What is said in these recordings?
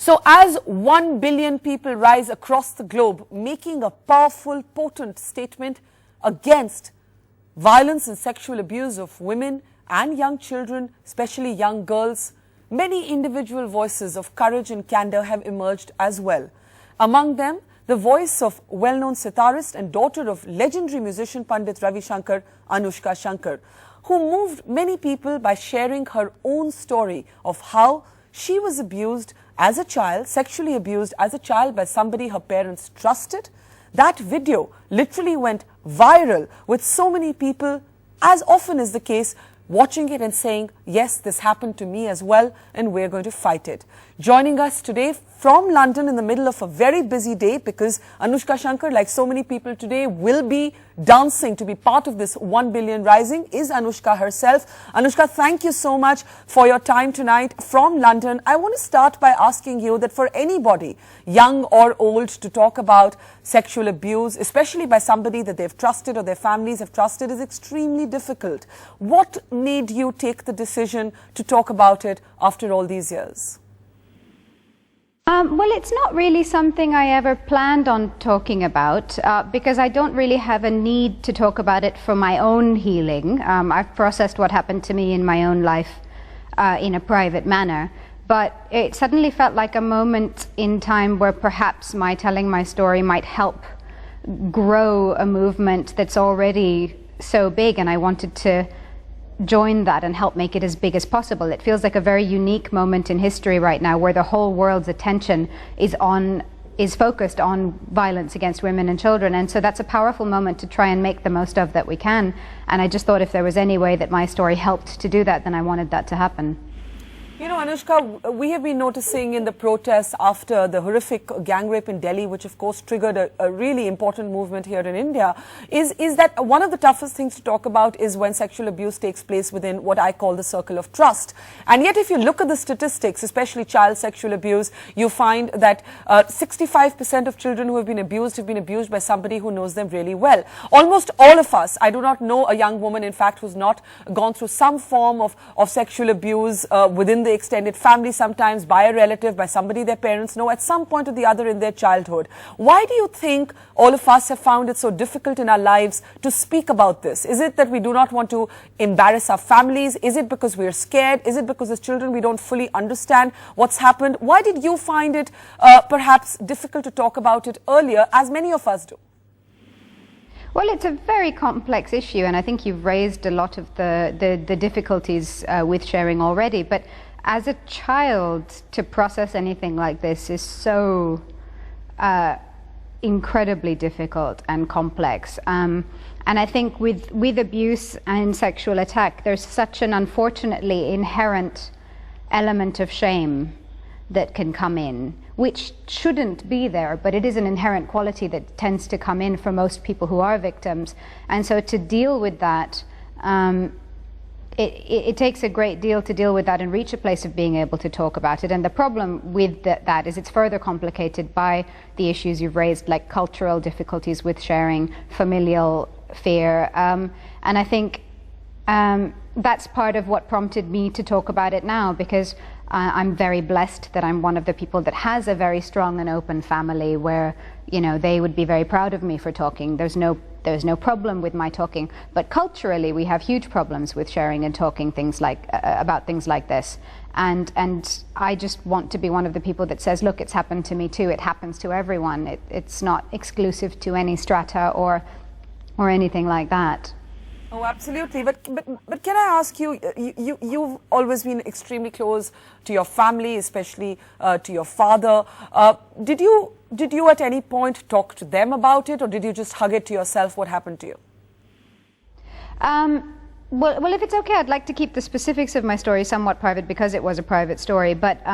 So as 1 billion people rise across the globe, making a powerful, potent statement against violence and sexual abuse of women and young children, especially young girls, many individual voices of courage and candor have emerged as well. Among them, the voice of well-known sitarist and daughter of legendary musician Pandit Ravi Shankar, Anoushka Shankar, who moved many people by sharing her own story of how she was abused as a child, sexually abused as a child by somebody her parents trusted. That video literally went viral with so many people, as often is the case, watching it and saying, yes, this happened to me as well, and we're going to fight it. Joining us today from London in the middle of a very busy day, because Anoushka Shankar, like so many people today, will be dancing to be part of this 1 billion rising, is Anoushka herself. Anoushka, thank you so much for your time tonight from London. I want to start by asking you that for anybody, young or old, to talk about sexual abuse, especially by somebody that they've trusted or their families have trusted, is extremely difficult. What made you take the decision to talk about it after all these years? Well, it's not really something I ever planned on talking about because I don't really have a need to talk about it for my own healing. I've processed what happened to me in my own life in a private manner, but it suddenly felt like a moment in time where perhaps my telling my story might help grow a movement that's already so big, and I wanted to join that and help make it as big as possible. It feels like a very unique moment in history right now where the whole world's attention is focused on violence against women and children, and so that's a powerful moment to try and make the most of that we can. And I just thought if there was any way that my story helped to do that, then I wanted that to happen. You know, Anoushka, we have been noticing in the protests after the horrific gang rape in Delhi, which of course triggered a really important movement here in India, is that one of the toughest things to talk about is when sexual abuse takes place within what I call the circle of trust. And yet if you look at the statistics, especially child sexual abuse, you find that 65% of children who have been abused by somebody who knows them really well. Almost all of us, I do not know a young woman, in fact, who's not gone through some form of sexual abuse within the extended family, sometimes by a relative, by somebody their parents know at some point or the other in their childhood. Why do you think all of us have found it so difficult in our lives to speak about this? Is it that we do not want to embarrass our families? Is it because we're scared? Is it because as children we don't fully understand what's happened? Why did you find it perhaps difficult to talk about it earlier, as many of us do? Well, it's a very complex issue, and I think you've raised a lot of the difficulties with sharing already. But as a child, to process anything like this is so incredibly difficult and complex. And I think with abuse and sexual attack, there's such an unfortunately inherent element of shame that can come in, which shouldn't be there, but it is an inherent quality that tends to come in for most people who are victims. And so to deal with that, it takes a great deal to deal with that and reach a place of being able to talk about it. And the problem with that is it's further complicated by the issues you've raised, like cultural difficulties with sharing, familial fear. And I think that's part of what prompted me to talk about it now, because I'm very blessed that I'm one of the people that has a very strong and open family where, you know, they would be very proud of me for talking. There's no problem with my talking, but culturally we have huge problems with sharing and talking things like about things like this. And I just want to be one of the people that says, look, it's happened to me too. It happens to everyone. It's not exclusive to any strata or anything like that. Oh, absolutely. But can I ask you, you've always been extremely close to your family, especially to your father. Did you at any point talk to them about it, or did you just hug it to yourself what happened to you? Well, if it's okay, I'd like to keep the specifics of my story somewhat private because it was a private story. But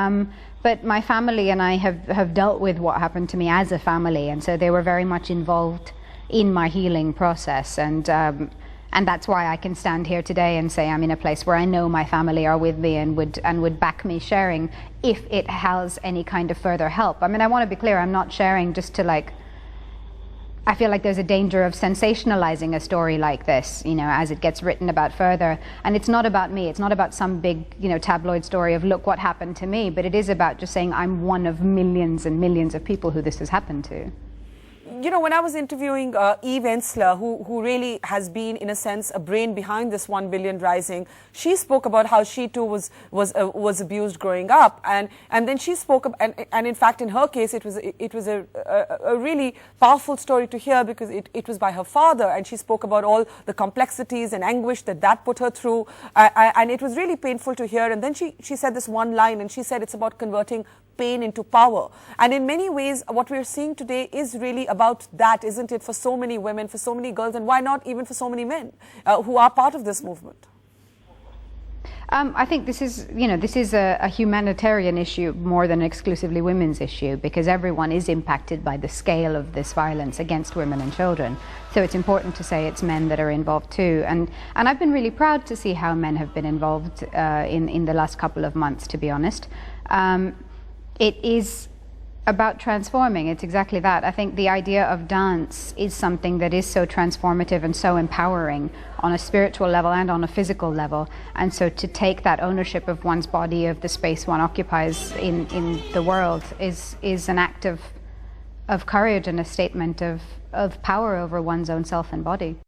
my family and I have dealt with what happened to me as a family, and so they were very much involved in my healing process. And that's why I can stand here today and say I'm in a place where I know my family are with me and would back me sharing if it has any kind of further help. I mean, I want to be clear, I'm not sharing just to I feel like there's a danger of sensationalizing a story like this, as it gets written about further. And it's not about me. It's not about some big, tabloid story of look what happened to me. But it is about just saying I'm one of millions and millions of people who this has happened to. When I was interviewing Eve Ensler, who really has been, in a sense, a brain behind this 1 billion rising, she spoke about how she too was abused growing up, and then she spoke, and in fact, in her case, it was a really powerful story to hear, because it was by her father, and she spoke about all the complexities and anguish that put her through, and it was really painful to hear. And then she said this one line, and she said it's about converting pain into power. And in many ways, what we're seeing today is really about that, isn't it, for so many women, for so many girls, and why not even for so many men who are part of this movement? I think this is a humanitarian issue more than an exclusively women's issue, because everyone is impacted by the scale of this violence against women and children. So it's important to say it's men that are involved too. And I've been really proud to see how men have been involved in the last couple of months, to be honest. It is about transforming. It's exactly that. I think the idea of dance is something that is so transformative and so empowering on a spiritual level and on a physical level. And so to take that ownership of one's body, of the space one occupies in the world, is an act of courage and a statement of power over one's own self and body.